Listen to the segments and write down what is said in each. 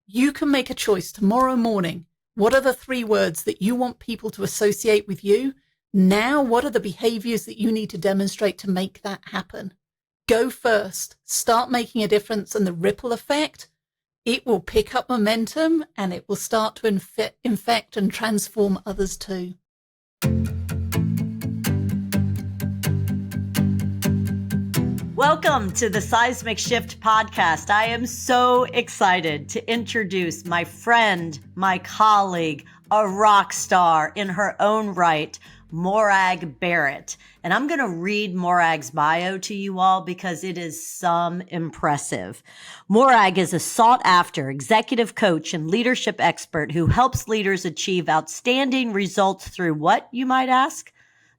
you can make a choice tomorrow morning. What are the 3 words that you want people to associate with you? Now, what are the behaviors that you need to demonstrate to make that happen? Go first, start making a difference, and the ripple effect, it will pick up momentum and it will start to infect and transform others too. Welcome to the Seismic Shift podcast. I am so excited to introduce my friend, my colleague, a rock star in her own right, Morag Barrett. And I'm going to read Morag's bio to you all because it is some impressive. Morag is a sought-after executive coach and leadership expert who helps leaders achieve outstanding results through what, you might ask?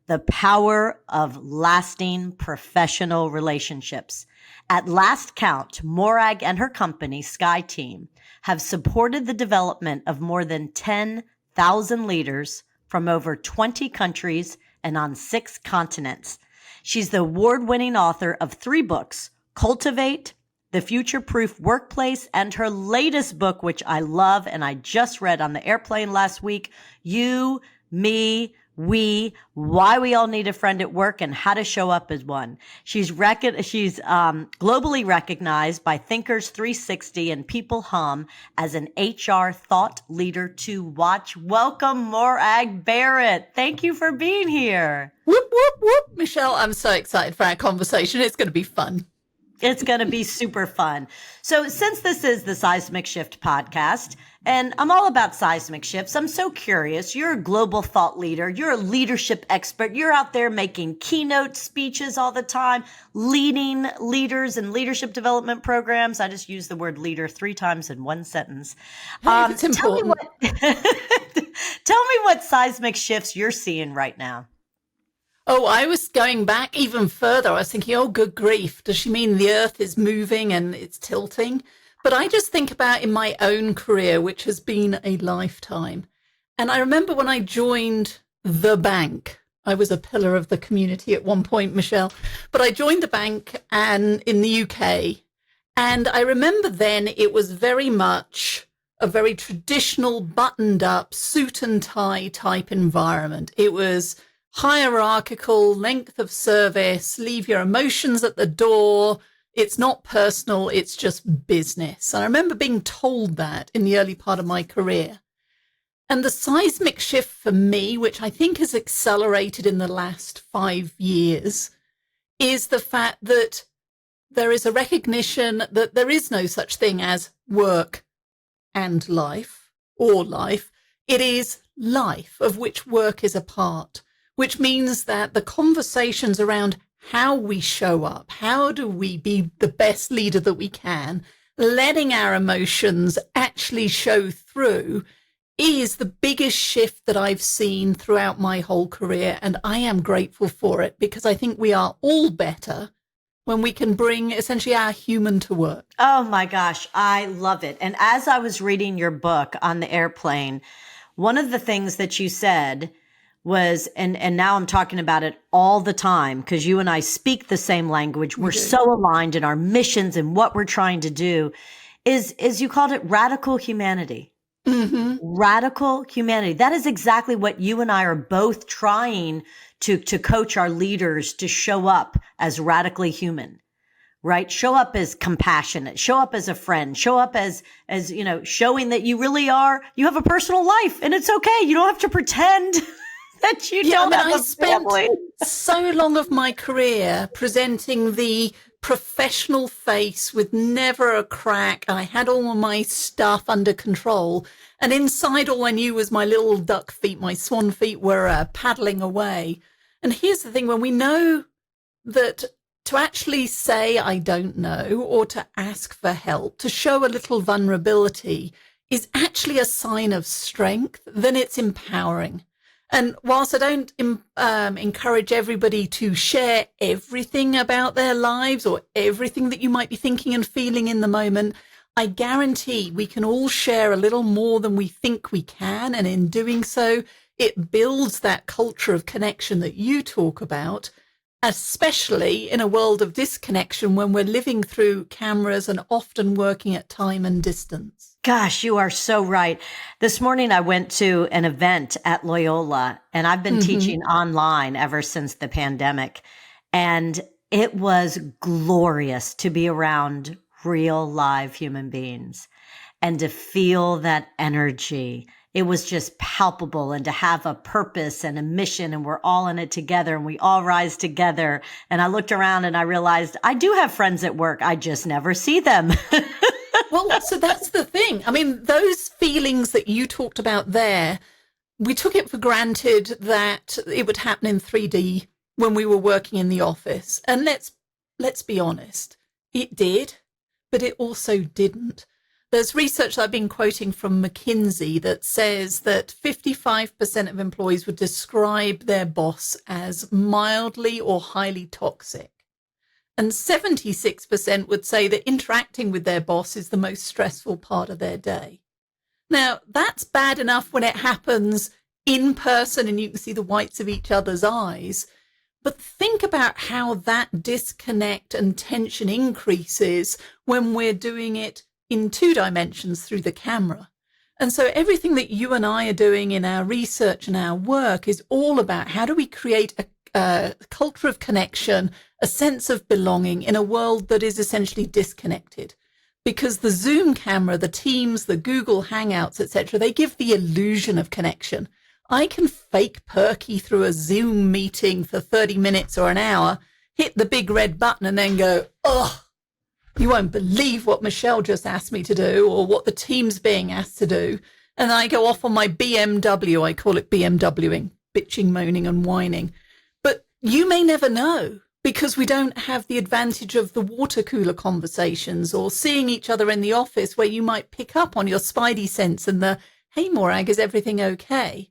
The power of lasting professional relationships. At last count, Morag and her company, Sky Team, have supported the development of more than 10,000 leaders from over 20 countries and on 6 continents. She's the award-winning author of 3 books, Cultivate, The Future-Proof Workplace, and her latest book, which I love and I just read on the airplane last week, You, Me, We, Why We All Need a Friend at Work and How to Show Up as One. She's globally recognized by Thinkers 360 and People Hum as an HR thought leader to watch. Welcome, Morag Barrett. Thank you for being here. Whoop, whoop, whoop. Michelle, I'm so excited for our conversation. It's going to be fun. It's going to be super fun. So since this is the Seismic Shift podcast, and I'm all about seismic shifts, I'm so curious. You're a global thought leader. You're a leadership expert. You're out there making keynote speeches all the time, leading leaders in leadership development programs. I just used the word leader 3 times in one sentence. It's important. Tell me what seismic shifts you're seeing right now. Oh, I was going back even further. I was thinking, oh, good grief. Does she mean the earth is moving and it's tilting? But I just think about in my own career, which has been a lifetime. And I remember when I joined the bank, I was a pillar of the community at one point, Michelle, but I joined the bank and in the UK. And I remember then it was very much a very traditional buttoned up suit and tie type environment. It was hierarchical, length of service, leave your emotions at the door. It's not personal, it's just business. And I remember being told that in the early part of my career. And the seismic shift for me, which I think has accelerated in the last 5 years, is the fact that there is a recognition that there is no such thing as work and life or life. It is life, of which work is a part, which means that the conversations around how we show up, how do we be the best leader that we can, letting our emotions actually show through, is the biggest shift that I've seen throughout my whole career. And I am grateful for it because I think we are all better when we can bring essentially our human to work. Oh my gosh, I love it. And as I was reading your book on the airplane, one of the things that you said was, and now I'm talking about it all the time because you and I speak the same language. We're so aligned in our missions and what we're trying to do is you called it radical humanity. Mm-hmm. Radical humanity. That is exactly what you and I are both trying to coach our leaders to show up as radically human, right? Show up as compassionate, show up as a friend, show up as, showing that you really are, you have a personal life and it's okay. You don't have to pretend that you don't have a family. So long of my career presenting the professional face with never a crack. I had all of my stuff under control. And inside all I knew was my little duck feet, my swan feet were paddling away. And here's the thing, when we know that to actually say, I don't know, or to ask for help, to show a little vulnerability is actually a sign of strength, then it's empowering. And whilst I don't encourage everybody to share everything about their lives or everything that you might be thinking and feeling in the moment, I guarantee we can all share a little more than we think we can. And in doing so, it builds that culture of connection that you talk about, especially in a world of disconnection when we're living through cameras and often working at time and distance. Gosh, you are so right. This morning I went to an event at Loyola, and I've been teaching online ever since the pandemic. And it was glorious to be around real live human beings and to feel that energy. It was just palpable, and to have a purpose and a mission, and we're all in it together and we all rise together. And I looked around and I realized I do have friends at work. I just never see them. Well, so that's the thing. I mean, those feelings that you talked about there, we took it for granted that it would happen in 3D when we were working in the office. And let's be honest, it did, but it also didn't. There's research that I've been quoting from McKinsey that says that 55% of employees would describe their boss as mildly or highly toxic. And 76% would say that interacting with their boss is the most stressful part of their day. Now, that's bad enough when it happens in person and you can see the whites of each other's eyes. But think about how that disconnect and tension increases when we're doing it in 2 dimensions through the camera. And so everything that you and I are doing in our research and our work is all about how do we create a culture of connection, a sense of belonging in a world that is essentially disconnected. Because the Zoom camera, the Teams, the Google Hangouts, etc., they give the illusion of connection. I can fake perky through a Zoom meeting for 30 minutes or an hour, hit the big red button and then go, oh, you won't believe what Michelle just asked me to do or what the team's being asked to do. And then I go off on my BMW, I call it BMWing, bitching, moaning and whining. But you may never know because we don't have the advantage of the water cooler conversations or seeing each other in the office where you might pick up on your spidey sense and the, hey, Morag, is everything okay?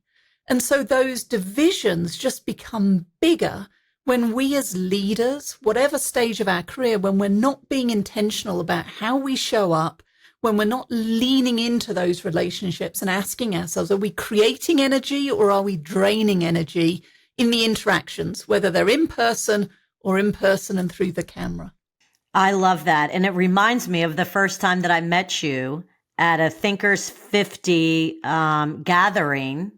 And so those divisions just become bigger when we as leaders, whatever stage of our career, when we're not being intentional about how we show up, when we're not leaning into those relationships and asking ourselves, are we creating energy or are we draining energy in the interactions, whether they're in person and through the camera? I love that. And it reminds me of the first time that I met you at a Thinkers 50 gathering.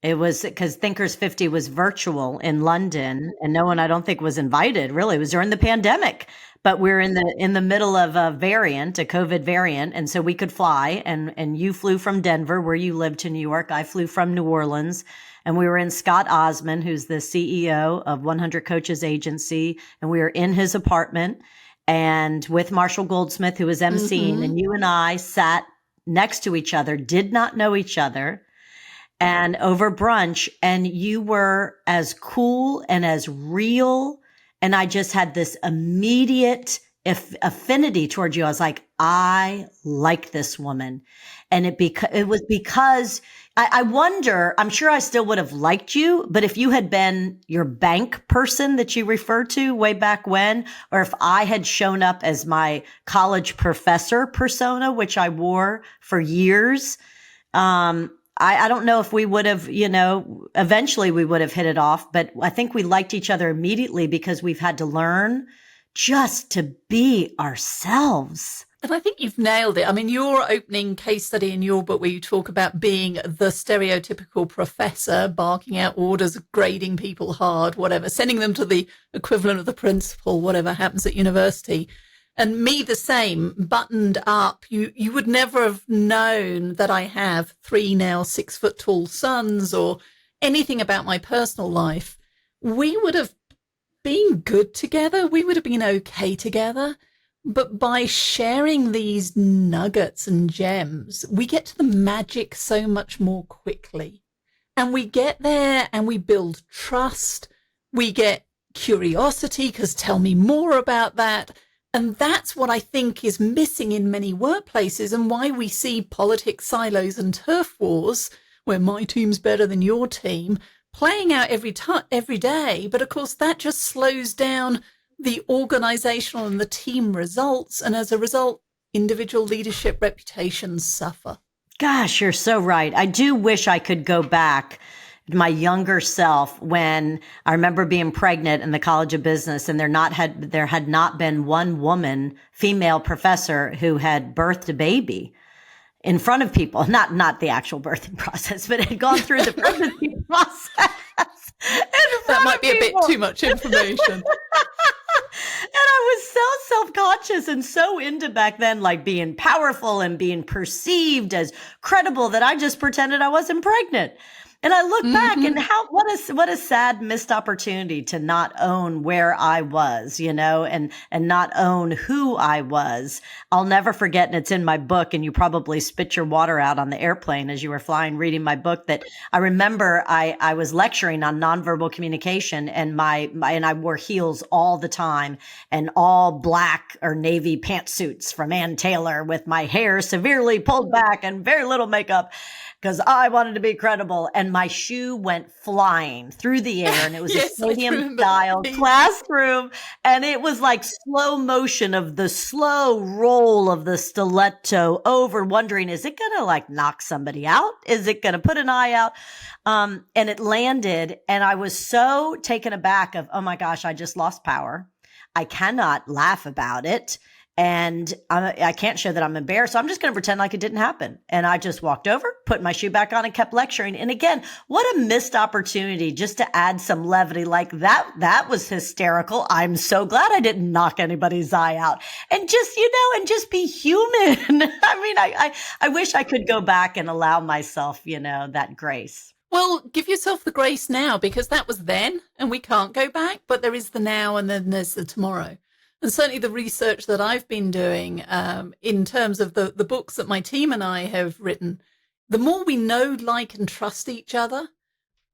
It was because Thinkers 50 was virtual in London and no one, I don't think, was invited. Really, it was during the pandemic, but we're in the middle of a COVID variant. And so we could fly and you flew from Denver where you lived to New York. I flew from New Orleans and we were in Scott Osmond, who's the CEO of 100 Coaches Agency. And we were in his apartment and with Marshall Goldsmith, who was emceeing, and you and I sat next to each other, did not know each other, and over brunch, and you were as cool and as real. And I just had this immediate affinity towards you. I was like, I like this woman. And it was because I wonder, I'm sure I still would have liked you, but if you had been your bank person that you referred to way back when, or if I had shown up as my college professor persona, which I wore for years, I don't know if we would have, eventually we would have hit it off, but I think we liked each other immediately because we've had to learn just to be ourselves. And I think you've nailed it. I mean, your opening case study in your book where you talk about being the stereotypical professor, barking out orders, grading people hard, whatever, sending them to the equivalent of the principal, whatever happens at university. And me the same, buttoned up. You would never have known that I have 3 now 6 foot tall sons or anything about my personal life. We would have been good together. We would have been okay together. But by sharing these nuggets and gems, we get to the magic so much more quickly. And we get there and we build trust. We get curiosity because tell me more about that. And that's what I think is missing in many workplaces and why we see politics silos and turf wars, where my team's better than your team, playing out every day. But of course, that just slows down the organizational and the team results. And as a result, individual leadership reputations suffer. Gosh, you're so right. I do wish I could go back to my younger self when I remember being pregnant in the College of Business, and there had not been one woman, female professor, who had birthed a baby. in front of people, not the actual birthing process, but had gone through the pregnancy process. That might be a bit too much information. And I was so self-conscious and so into back then, like being powerful and being perceived as credible, that I just pretended I wasn't pregnant. And I look back and what a sad missed opportunity to not own where I was, and not own who I was. I'll never forget, and it's in my book, and you probably spit your water out on the airplane as you were flying, reading my book, that I remember I was lecturing on nonverbal communication, and and I wore heels all the time and all black or navy pantsuits from Ann Taylor, with my hair severely pulled back and very little makeup, because I wanted to be credible. And my shoe went flying through the air, and it was Yes, a stadium-style classroom. And it was like slow motion of the slow roll of the stiletto over, wondering, is it going to like knock somebody out? Is it going to put an eye out? And it landed, and I was so taken aback of, oh my gosh, I just lost power. I cannot laugh about it. And I can't show that I'm embarrassed. So I'm just going to pretend like it didn't happen. And I just walked over, put my shoe back on, and kept lecturing. And again, what a missed opportunity just to add some levity. Like that was hysterical. I'm so glad I didn't knock anybody's eye out. And just, and just be human. I mean, I wish I could go back and allow myself, that grace. Well, give yourself the grace now, because that was then and we can't go back, but there is the now and then there's the tomorrow. And certainly the research that I've been doing in terms of the books that my team and I have written, the more we know, like, and trust each other,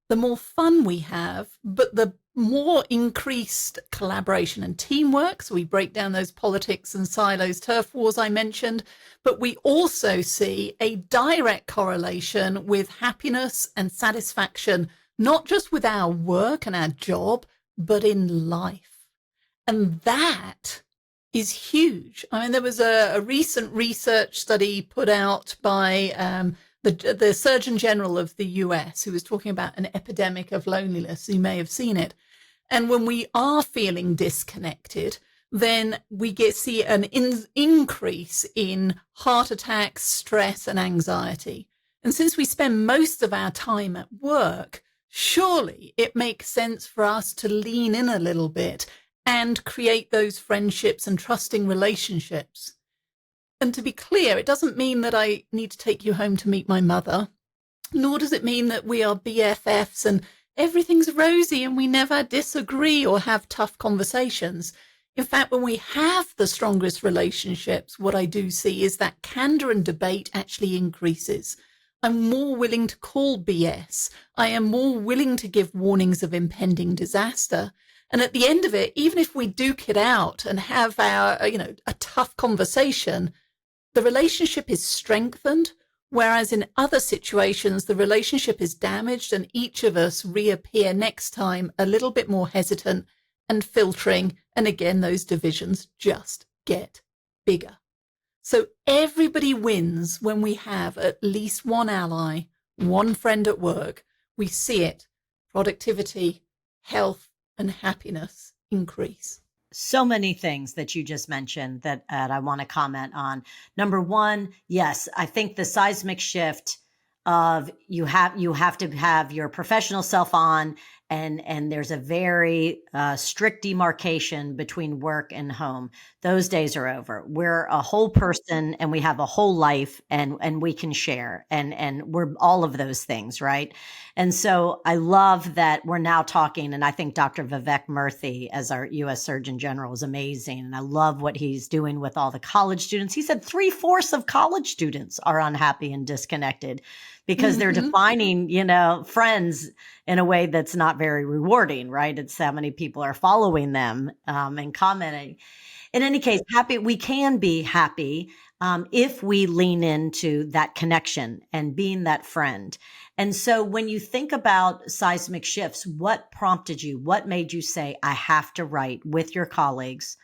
the more fun we have, but the more increased collaboration and teamwork. So we break down those politics and silos, turf wars I mentioned, but we also see a direct correlation with happiness and satisfaction, not just with our work and our job, but in life. And that is huge. I mean, there was a recent research study put out by the Surgeon General of the US, who was talking about an epidemic of loneliness. You may have seen it. And when we are feeling disconnected, then we see an increase in heart attacks, stress, and anxiety. And since we spend most of our time at work, surely it makes sense for us to lean in a little bit and create those friendships and trusting relationships. And to be clear, it doesn't mean that I need to take you home to meet my mother, nor does it mean that we are BFFs and everything's rosy and we never disagree or have tough conversations. In fact, when we have the strongest relationships, what I do see is that candor and debate actually increases. I'm more willing to call BS. I am more willing to give warnings of impending disaster. And at the end of it, even if we duke it out and have a tough conversation, the relationship is strengthened. Whereas in other situations, the relationship is damaged and each of us reappear next time a little bit more hesitant and filtering. And again, those divisions just get bigger. So everybody wins when we have at least one ally, one friend at work. We see it. Productivity, health, and happiness increase. So many things that you just mentioned that I want to comment on. Number one, yes, I think the seismic shift of you have to have your professional self on, and there's a very strict demarcation between work and home. Those days are over. We're a whole person and we have a whole life, and we can share, and we're all of those things, right? And so I love that we're now talking, and I think Dr. Vivek Murthy as our U.S. Surgeon General is amazing. And I love what he's doing with all the college students. He said 3/4 of college students are unhappy and disconnected because they're defining, friends in a way that's not very rewarding, right? It's how many people are following them and commenting. In any case, we can be happy if we lean into that connection and being that friend. And so when you think about seismic shifts, what prompted you? What made you say, I have to write with your colleagues,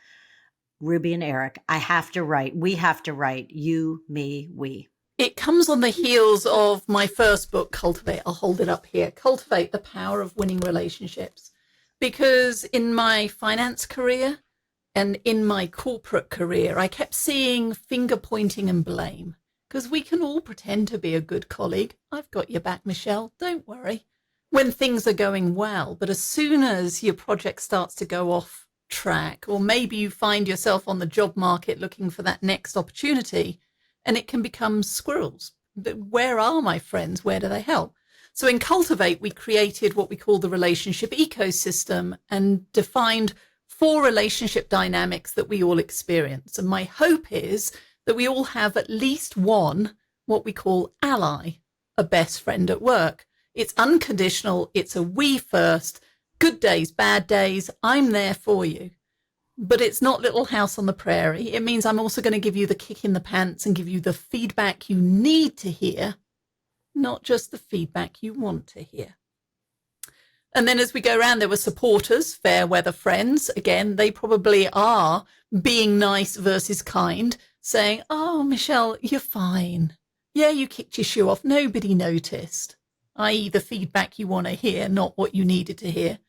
Ruby and Eric, I have to write, we have to write, you, me, we? It comes on the heels of my first book, Cultivate. I'll hold it up here. Cultivate, the Power of Winning Relationships. Because in my finance career and in my corporate career, I kept seeing finger pointing and blame. because we can all pretend to be a good colleague. I've got your back, Michelle. Don't worry. When things are going well, but as soon as your project starts to go off track, or maybe you find yourself on the job market looking for that next opportunity, and it can become squirrels. But where are my friends? Where do they help? So in Cultivate, we created what we call the relationship ecosystem and defined 4 relationship dynamics that we all experience. And my hope is that we all have at least one, what we call ally, a best friend at work. It's unconditional. It's a we first, good days, bad days. I'm there for you. But it's not Little House on the Prairie. It means I'm also going to give you the kick in the pants and give you the feedback you need to hear, not just the feedback you want to hear. And then as we go around, there were supporters, fair weather friends. Again, they probably are being nice versus kind, saying, oh, Michelle, you're fine. Yeah, you kicked your shoe off. Nobody noticed, i.e. the feedback you want to hear, not what you needed to hear.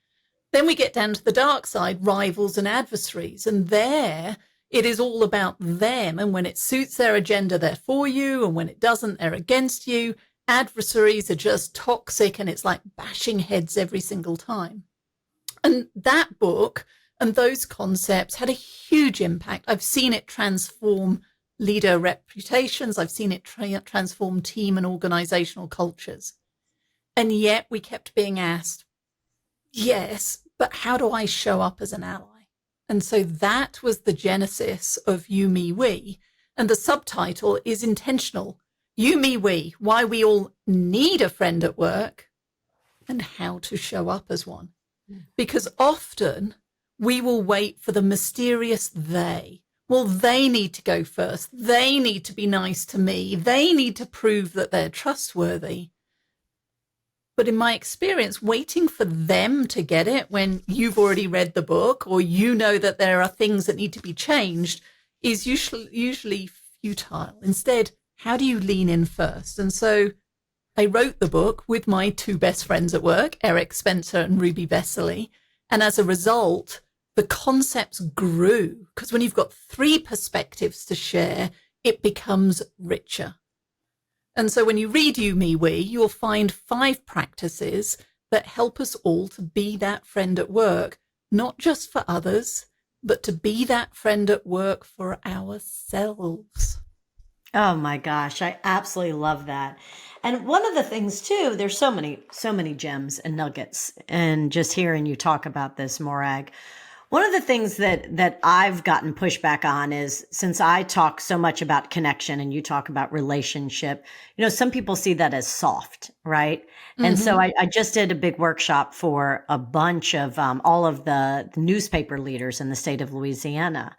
Then we get down to the dark side, rivals and adversaries. And there it is all about them. And when it suits their agenda, they're for you. And when it doesn't, they're against you. Adversaries are just toxic, and it's like bashing heads every single time. And that book and those concepts had a huge impact. I've seen it transform leader reputations. I've seen it transform team and organizational cultures. And yet we kept being asked, yes, but how do I show up as an ally? And so that was the genesis of You, Me, We. And the subtitle is intentional. You, Me, We, why we all need a friend at work and how to show up as one. Because often we will wait for the mysterious they. Well, they need to go first. They need to be nice to me. They need to prove that they're trustworthy. But in my experience, waiting for them to get it when you've already read the book or you know that there are things that need to be changed is usually futile. Instead, how do you lean in first? And so I wrote the book with my 2 best friends at work, Eric Spencer and Ruby Vesely. And as a result, the concepts grew, because when you've got 3 perspectives to share, it becomes richer. And so when you read You, Me, We, you'll find 5 practices that help us all to be that friend at work, not just for others, but to be that friend at work for ourselves. Oh my gosh, I absolutely love that. And one of the things too, there's so many gems and nuggets. And just hearing you talk about this, Morag, one of the things that I've gotten pushback on is, since I talk so much about connection and you talk about relationship, some people see that as soft, right? Mm-hmm. And so I just did a big workshop for a bunch of all of the newspaper leaders in the state of Louisiana.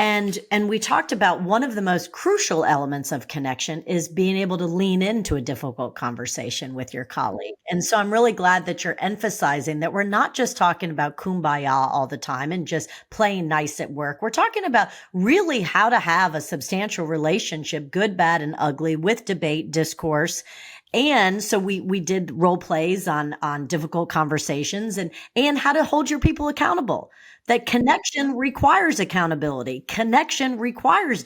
And we talked about one of the most crucial elements of connection is being able to lean into a difficult conversation with your colleague. And so I'm really glad that you're emphasizing that we're not just talking about kumbaya all the time and just playing nice at work. We're talking about really how to have a substantial relationship, good, bad, and ugly, with debate, discourse. And so we did role plays on difficult conversations and how to hold your people accountable. That connection requires accountability. Connection requires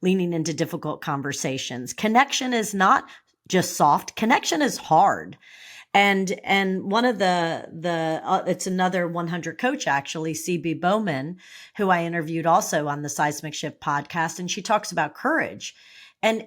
leaning into difficult conversations. Connection is not just soft. Connection is hard. And one of it's another 100 coach, actually, CB Bowman, who I interviewed also on the Seismic Shift podcast. And she talks about courage. And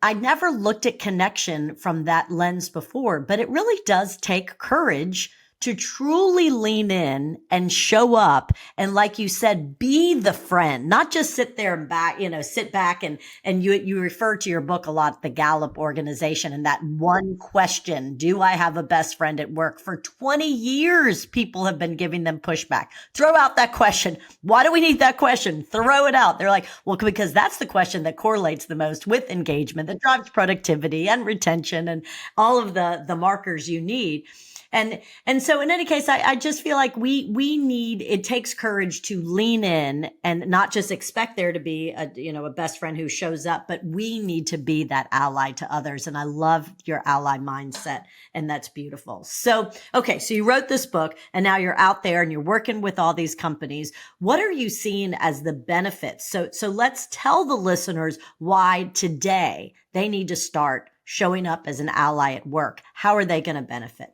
I never looked at connection from that lens before, but it really does take courage to truly lean in and show up. And like you said, be the friend, not just sit there and sit back and you refer to your book a lot, the Gallup organization, and that one question, do I have a best friend at work? For 20 years, people have been giving them pushback. Throw out that question. Why do we need that question? Throw it out. They're like, well, because that's the question that correlates the most with engagement, that drives productivity and retention and all of the markers you need. And so So in any case, I just feel like we need, it takes courage to lean in and not just expect there to be a best friend who shows up, but we need to be that ally to others. And I love your ally mindset, and that's beautiful. So, okay. So you wrote this book and now you're out there and you're working with all these companies. What are you seeing as the benefits? So let's tell the listeners why today they need to start showing up as an ally at work. How are they going to benefit?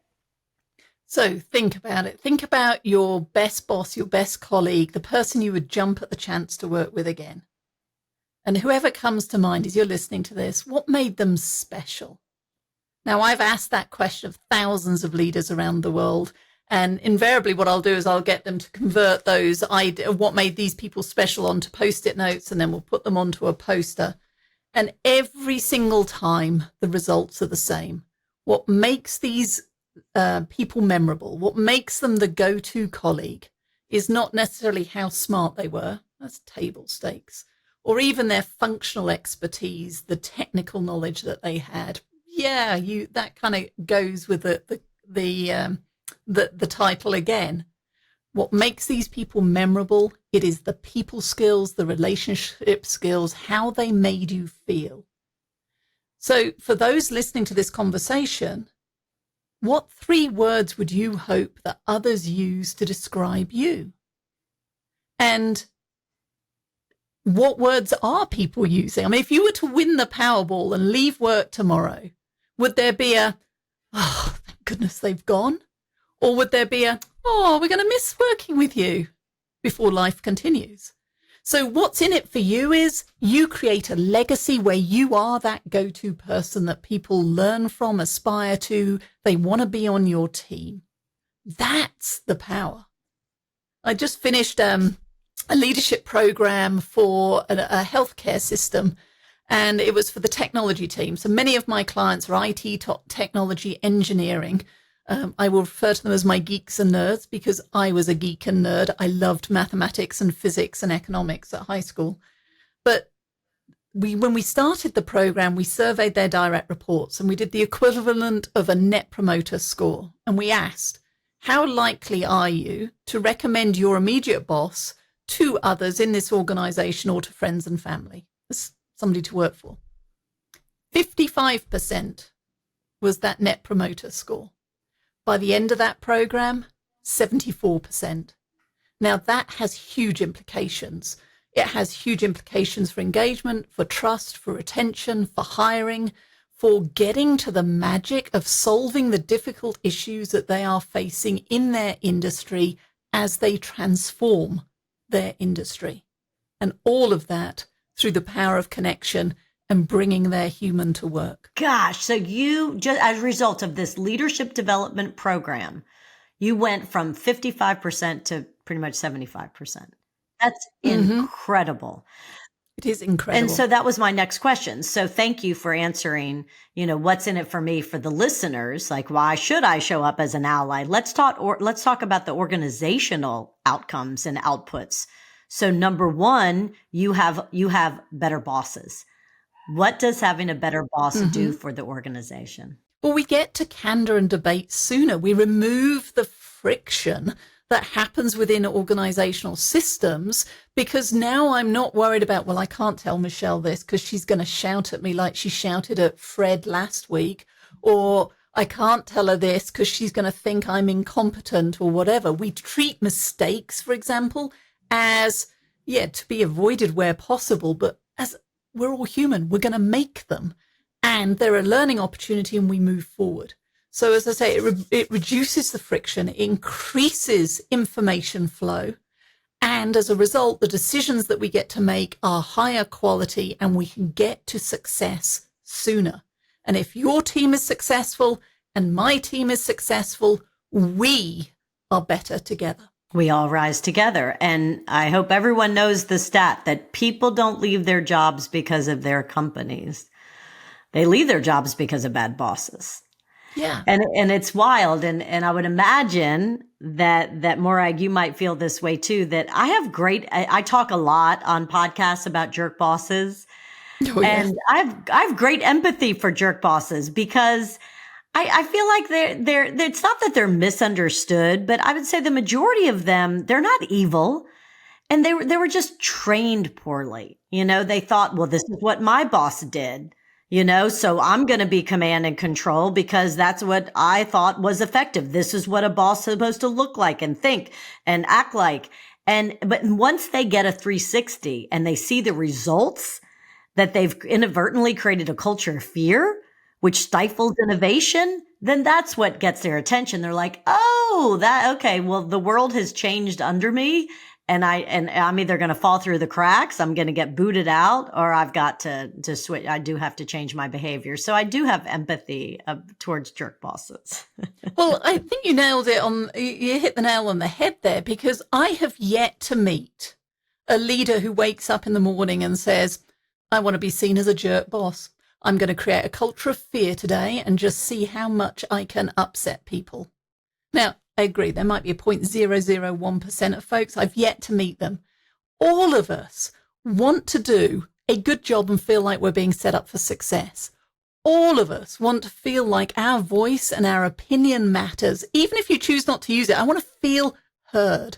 So think about it. Think about your best boss, your best colleague, the person you would jump at the chance to work with again. And whoever comes to mind as you're listening to this, what made them special? Now, I've asked that question of thousands of leaders around the world. And invariably what I'll do is I'll get them to convert those ideas, what made these people special, onto Post-it notes, and then we'll put them onto a poster. And every single time the results are the same. What makes these people memorable, what makes them the go-to colleague, is not necessarily how smart they were. That's table stakes. Or even their functional expertise, the technical knowledge that they had. Yeah, that kind of goes with the title again. What makes these people memorable, it is the people skills, the relationship skills, how they made you feel. So for those listening to this conversation, what 3 words would you hope that others use to describe you? And what words are people using? I mean, if you were to win the Powerball and leave work tomorrow, would there be oh, thank goodness they've gone? Or would there be oh, we're going to miss working with you, before life continues? So what's in it for you is you create a legacy where you are that go-to person that people learn from, aspire to, they want to be on your team. That's the power. I just finished a leadership program for a healthcare system, and it was for the technology team. So many of my clients are IT, technology, engineering. I will refer to them as my geeks and nerds because I was a geek and nerd. I loved mathematics and physics and economics at high school. But when we started the program, we surveyed their direct reports and we did the equivalent of a net promoter score. And we asked, how likely are you to recommend your immediate boss to others in this organization or to friends and family as somebody to work for? 55% was that net promoter score. By the end of that program, 74%. Now that has huge implications. It has huge implications for engagement, for trust, for retention, for hiring, for getting to the magic of solving the difficult issues that they are facing in their industry as they transform their industry. And all of that through the power of connection and bringing their human to work. Gosh, so you, just as a result of this leadership development program, you went from 55% to pretty much 75%. That's incredible. It is incredible. And so that was my next question. So thank you for answering, what's in it for me, for the listeners, like why should I show up as an ally? Let's talk about the organizational outcomes and outputs. So number 1, you have better bosses. What does having a better boss do for the organization? Well, we get to candor and debate sooner. We remove the friction that happens within organizational systems because now I'm not worried about, well, I can't tell Michelle this because she's going to shout at me like she shouted at Fred last week, or I can't tell her this because she's going to think I'm incompetent or whatever. We treat mistakes, for example, as, to be avoided where possible, but as we're all human, we're going to make them. And they're a learning opportunity and we move forward. So as I say, it reduces the friction, it increases information flow. And as a result, the decisions that we get to make are higher quality and we can get to success sooner. And if your team is successful and my team is successful, we are better together. We all rise together. And I hope everyone knows the stat that people don't leave their jobs because of their companies. They leave their jobs because of bad bosses. Yeah. And it's wild. And I would imagine that Morag, you might feel this way too, that I talk a lot on podcasts about jerk bosses. Oh, yes. And I have great empathy for jerk bosses because I feel like it's not that they're misunderstood, but I would say the majority of them, they're not evil. And they were just trained poorly. They thought, well, this is what my boss did, so I'm going to be command and control because that's what I thought was effective. This is what a boss is supposed to look like and think and act like. But once they get a 360 and they see the results that they've inadvertently created a culture of fear, which stifles innovation, then that's what gets their attention. They're like, oh, okay, well, the world has changed under me. And I'm either going to fall through the cracks, I'm going to get booted out, or I've got to switch. I do have to change my behavior. So I do have empathy towards jerk bosses. Well, I think you nailed it you hit the nail on the head there, because I have yet to meet a leader who wakes up in the morning and says, I want to be seen as a jerk boss. I'm going to create a culture of fear today and just see how much I can upset people. Now, I agree, there might be a 0.001% of folks. I've yet to meet them. All of us want to do a good job and feel like we're being set up for success. All of us want to feel like our voice and our opinion matters. Even if you choose not to use it, I want to feel heard.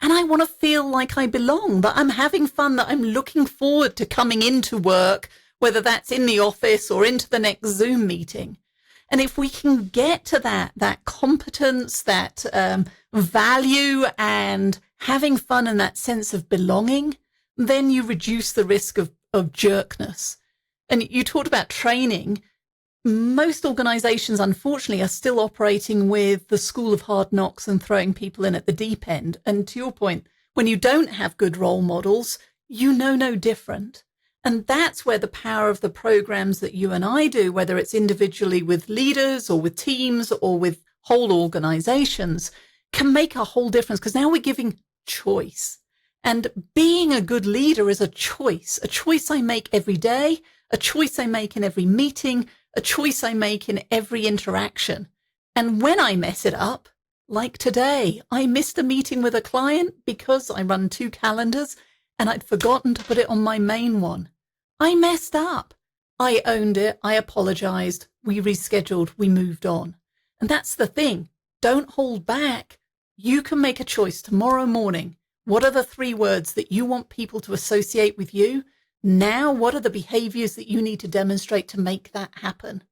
And I want to feel like I belong, that I'm having fun, that I'm looking forward to coming into work, whether that's in the office or into the next Zoom meeting. And if we can get to that competence, that value and having fun and that sense of belonging, then you reduce the risk of jerkness. And you talked about training. Most organizations, unfortunately, are still operating with the school of hard knocks and throwing people in at the deep end. And to your point, when you don't have good role models, you know no different. And that's where the power of the programs that you and I do, whether it's individually with leaders or with teams or with whole organizations, can make a whole difference, because now we're giving choice. And being a good leader is a choice I make every day, a choice I make in every meeting, a choice I make in every interaction. And when I mess it up, like today, I missed a meeting with a client because I run 2 calendars and I'd forgotten to put it on my main one. I messed up. I owned it. I apologized. We rescheduled. We moved on. And that's the thing. Don't hold back. You can make a choice tomorrow morning. What are the 3 words that you want people to associate with you? Now, what are the behaviors that you need to demonstrate to make that happen?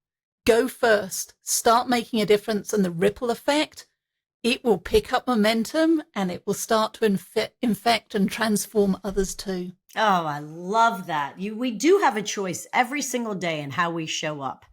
Go first. Start making a difference, and the ripple effect, it will pick up momentum and it will start to infect and transform others too. Oh, I love that. We do have a choice every single day in how we show up.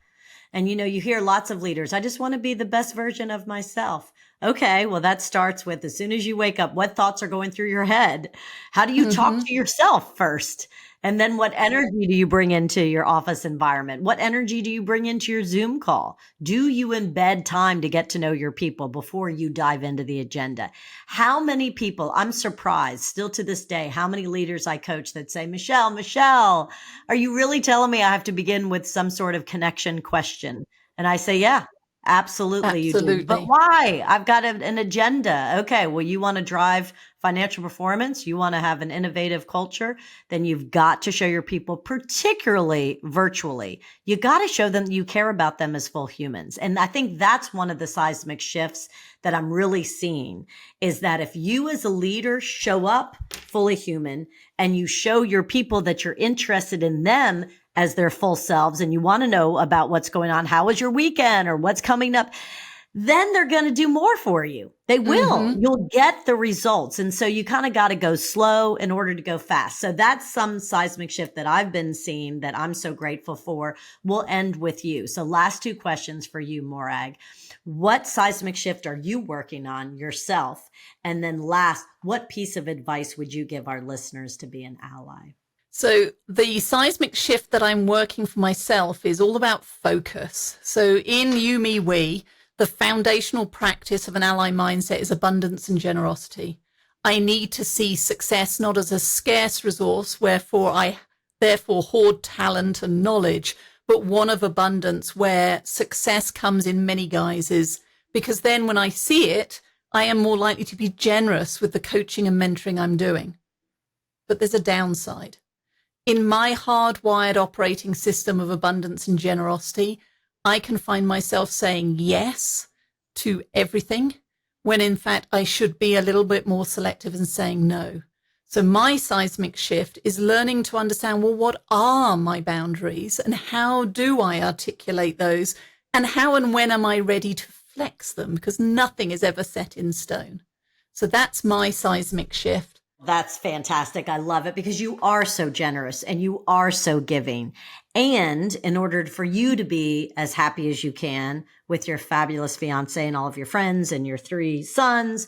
And you hear lots of leaders, I just want to be the best version of myself. Okay, well, that starts with, as soon as you wake up, what thoughts are going through your head? How do you talk to yourself first? And then what energy do you bring into your office environment? What energy do you bring into your Zoom call? Do you embed time to get to know your people before you dive into the agenda? How many people, I'm surprised still to this day, how many leaders I coach that say, Michelle, are you really telling me I have to begin with some sort of connection question? And I say, yeah. Absolutely, you do. But why? I've got an agenda. Okay, well, you want to drive financial performance, you want to have an innovative culture, then you've got to show your people, particularly virtually, you got to show them you care about them as full humans. And I think that's one of the seismic shifts that I'm really seeing, is that if you as a leader show up fully human and you show your people that you're interested in them as their full selves, and you want to know about what's going on, how was your weekend or what's coming up, then they're going to do more for you. They will. You'll get the results. And so you kind of got to go slow in order to go fast. So that's some seismic shift that I've been seeing that I'm so grateful for. We'll end with you. So last 2 questions for you, Morag. What seismic shift are you working on yourself? And then last, what piece of advice would you give our listeners to be an ally? So the seismic shift that I'm working for myself is all about focus. So in You, Me, We, the foundational practice of an ally mindset is abundance and generosity. I need to see success not as a scarce resource, wherefore I therefore hoard talent and knowledge, but one of abundance where success comes in many guises, because then when I see it, I am more likely to be generous with the coaching and mentoring I'm doing. But there's a downside. In my hardwired operating system of abundance and generosity, I can find myself saying yes to everything when in fact I should be a little bit more selective and saying no. So my seismic shift is learning to understand, well, what are my boundaries and how do I articulate those and how and when am I ready to flex them, because nothing is ever set in stone. So that's my seismic shift. That's fantastic. I love it because you are so generous and you are so giving. And in order for you to be as happy as you can with your fabulous fiance and all of your friends and your 3 sons,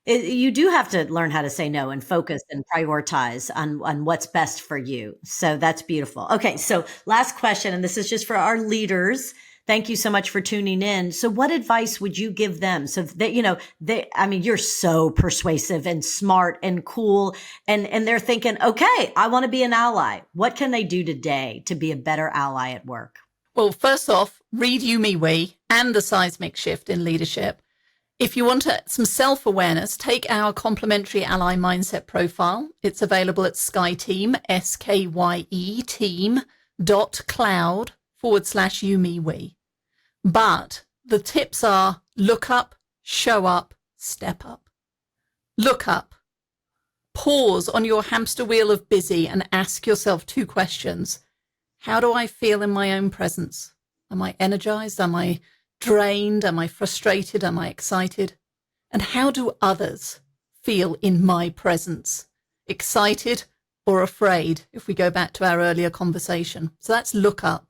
you do have to learn how to say no and focus and prioritize on what's best for you. So that's beautiful. Okay. So last question, and this is just for our leaders. Thank you so much for tuning in. So what advice would you give them? So that, you're so persuasive and smart and cool and they're thinking, okay, I want to be an ally. What can they do today to be a better ally at work? Well, first off, read You, Me, We and the Seismic Shift in Leadership. If you want some self-awareness, take our complimentary ally mindset profile. It's available at SkyeTeam, SKYE team.cloud/You, Me, We. But the tips are look up, show up, step up. Look up. Pause on your hamster wheel of busy and ask yourself 2 questions. How do I feel in my own presence? Am I energized? Am I drained? Am I frustrated? Am I excited? And how do others feel in my presence? Excited or afraid, if we go back to our earlier conversation. So that's look up.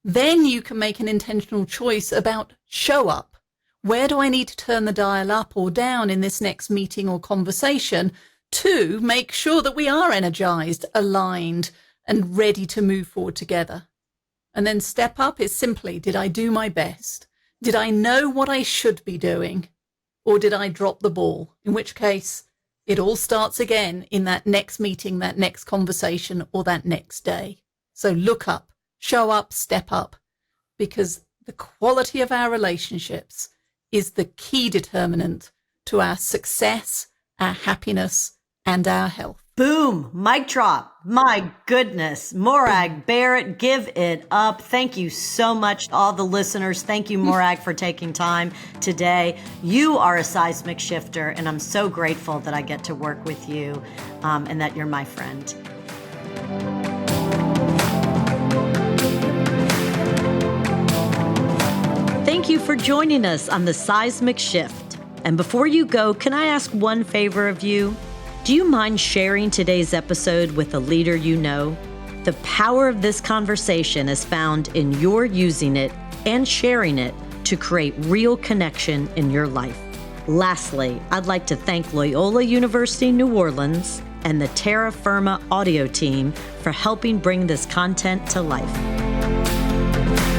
Then you can make an intentional choice about show up. Where do I need to turn the dial up or down in this next meeting or conversation to make sure that we are energized, aligned, and ready to move forward together? And then step up is simply, did I do my best? Did I know what I should be doing? Or did I drop the ball? In which case, it all starts again in that next meeting, that next conversation, or that next day. So look up, show up, step up, because the quality of our relationships is the key determinant to our success, our happiness, and our health. Boom, mic drop. My goodness. Morag Barrett, give it up. Thank you so much to all the listeners. Thank you, Morag, for taking time today. You are a seismic shifter, and I'm so grateful that I get to work with you and that you're my friend. Thank you for joining us on the Seismic Shift. And before you go, can I ask one favor of you? Do you mind sharing today's episode with a leader you know? The power of this conversation is found in your using it and sharing it to create real connection in your life. Lastly, I'd like to thank Loyola University New Orleans and the Terra Firma audio team for helping bring this content to life.